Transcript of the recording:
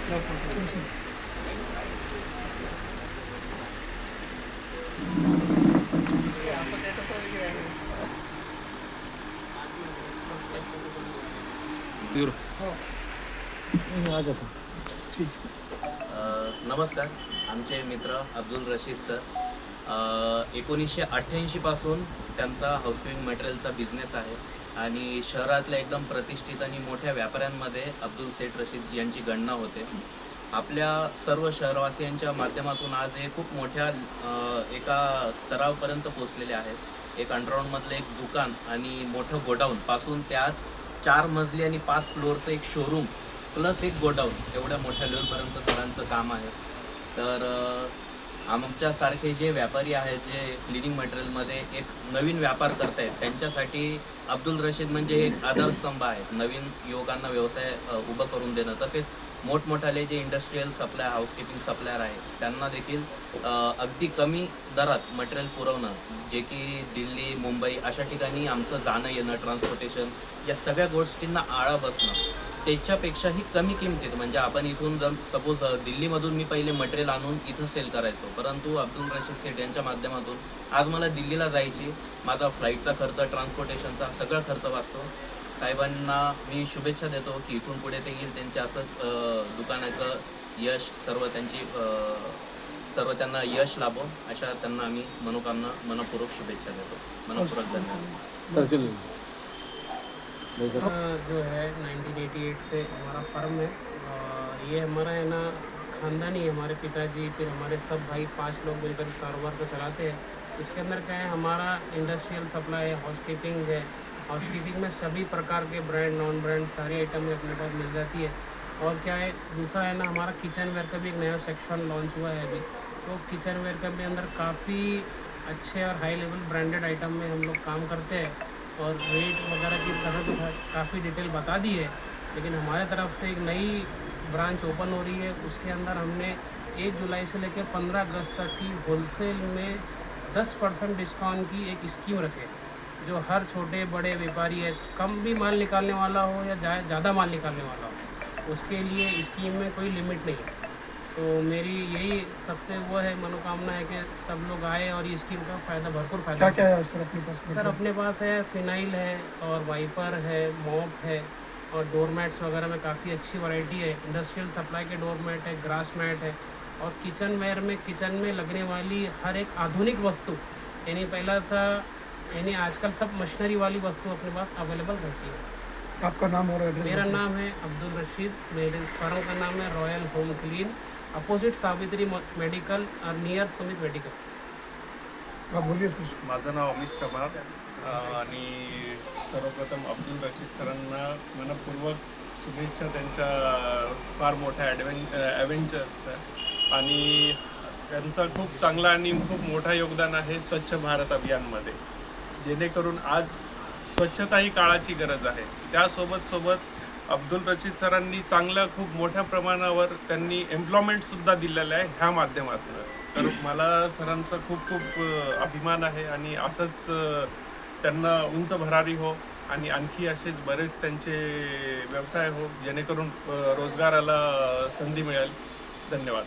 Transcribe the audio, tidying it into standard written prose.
नमस्कार, आमचे मित्र अब्दुल रशीद सर 1988 पासून त्यांचा हाऊसकीपिंग मटेरियलचा बिझनेस आहे आणि शहरातल्या एकदम प्रतिष्ठित आणि मोठ्या व्यापाऱ्यांमध्ये अब्दुल सेठ रशीद यांची गणना होते. आपल्या सर्व शहरवासियांच्या माध्यमातून आज हे खूप मोठ्या एका स्तरापर्यंत पोहोचलेले आहेत. एक अंडरग्राऊंडमधलं एक दुकान आणि मोठं गोडाऊन पासून ते आज 4 मजली आणि 5 फ्लोअरचं एक शोरूम प्लस एक गोडाऊन एवढ्या मोठ्या लेवलपर्यंत सरांचं काम आहे. तर आमच्यासारखे जे व्यापारी आहेत जे क्लिनिंग मटेरियलमध्ये एक नवीन व्यापार करत आहेत त्यांच्यासाठी अब्दुल रशीद म्हणजे एक आधारस्तंभ आहे. नवीन युवकांना व्यवसाय उभं करून देणं, तसेच मोठमोठाले जे इंडस्ट्रीयल सप्लाय हाऊसकीपिंग सप्लायर आहेत त्यांना देखील अगदी कमी दरात मटेरियल पुरवणं, जे की दिल्ली मुंबई अशा ठिकाणी आमचं जाणं येणं ट्रान्सपोर्टेशन या सगळ्या गोष्टींना आळा बसणं, त्याच्यापेक्षाही कमी किमतीत. म्हणजे आपण इथून जर सपोज दिल्लीमधून मी पहिले मटेरियल आणून इथं सेल करायचो, परंतु अब्दुल रशीद सेठ यांच्या माध्यमातून आज मला दिल्लीला जायची, माझा फ्लाईटचा खर्च सर्व सगळा खर्च वाचतो. साहेबांना मी शुभेच्छा देतो की इथून पुढे ते येईल त्यांच्या असंच दुकानाचं यश सर्व त्यांना यश लाभो अशा त्यांना आम्ही मनपूर्वक शुभेच्छा देतो. मनपूर्वक धन्यवाद. जो है 1988 से हमारा फर्म है और ये हमारा है ना ख़ानदानी है. हमारे पिताजी फिर हमारे सब भाई 5 लोग मिलकर इस कारोबार को चलाते हैं. इसके अंदर क्या है, हमारा इंडस्ट्रियल सप्लाई है, हाउसकीपिंग है. हाउसकीपिंग में सभी प्रकार के ब्रांड नॉन ब्रांड सारी आइटमें अपने पास मिल जाती है. और क्या है, दूसरा है ना हमारा किचन वेयर का भी एक नया सेक्शन लॉन्च हुआ है अभी. तो किचन वेयर का भी अंदर काफ़ी अच्छे और हाई लेवल ब्रांडेड आइटम में हम लोग काम करते हैं और रेट वगैरह की सरहद तो काफ़ी डिटेल बता दी है. लेकिन हमारे तरफ से एक नई ब्रांच ओपन हो रही है. उसके अंदर हमने 1 जुलाई से लेकर 15 अगस्त तक की होलसेल में 10% डिस्काउंट की एक स्कीम रखे, जो हर छोटे बड़े व्यापारी है, कम भी माल निकालने वाला हो या ज़्यादा माल निकालने वाला हो, उसके लिए स्कीम में कोई लिमिट नहीं है. तो मेरी यही सबसे वो है मनोकामना है कि सब लोग आए और ये स्कीम का फ़ायदा भरपूर फ़ायदा. क्या है सर अपने पास? सर अपने पास है फिनाइल है और वाइपर है, मॉप है और डोर मैट्स वगैरह में काफ़ी अच्छी वैरायटी है. इंडस्ट्रियल सप्लाई के डोर मैट है, ग्रास मैट है और किचन वेयर में किचन में लगने वाली हर एक आधुनिक वस्तु, यानी पहला था यानी आजकल सब मशीनरी वाली वस्तु अपने पास अवेलेबल रहती है. आपका नाम और एड्रेस? मेरा नाम है अब्दुल रशीद. मेरे फर्म का नाम है royal home clean, opposite Savitri medical और नियर सुमित मेडिकल. आप बोलिए सर. माझं नाव अमित चव्हाण आणि सर्वप्रथम अब्दुल रशीद सरांना मनपूर्वक शुभेच्छा त्यांच्या फार मोठ्या ॲडव्हेंचर आणि त्यांचा खूप चांगला आणि खूप मोठा योगदान आहे स्वच्छ भारत अभियानमध्ये, जेणेकरून आज स्वच्छता ही काळाची गरज आहे. त्यासोबत अब्दुल रशीद सरांनी चांगलं खूप मोठ्या प्रमाणावर त्यांनी एम्प्लॉयमेंटसुद्धा दिलेलं आहे ह्या माध्यमातून. तर मला सरांचा खूप अभिमान आहे आणि असंच त्यांना उंच भरारी हो आणि आणखी असेच बरेच त्यांचे व्यवसाय हो, जेणेकरून रोजगाराला संधी मिळेल. धन्यवाद.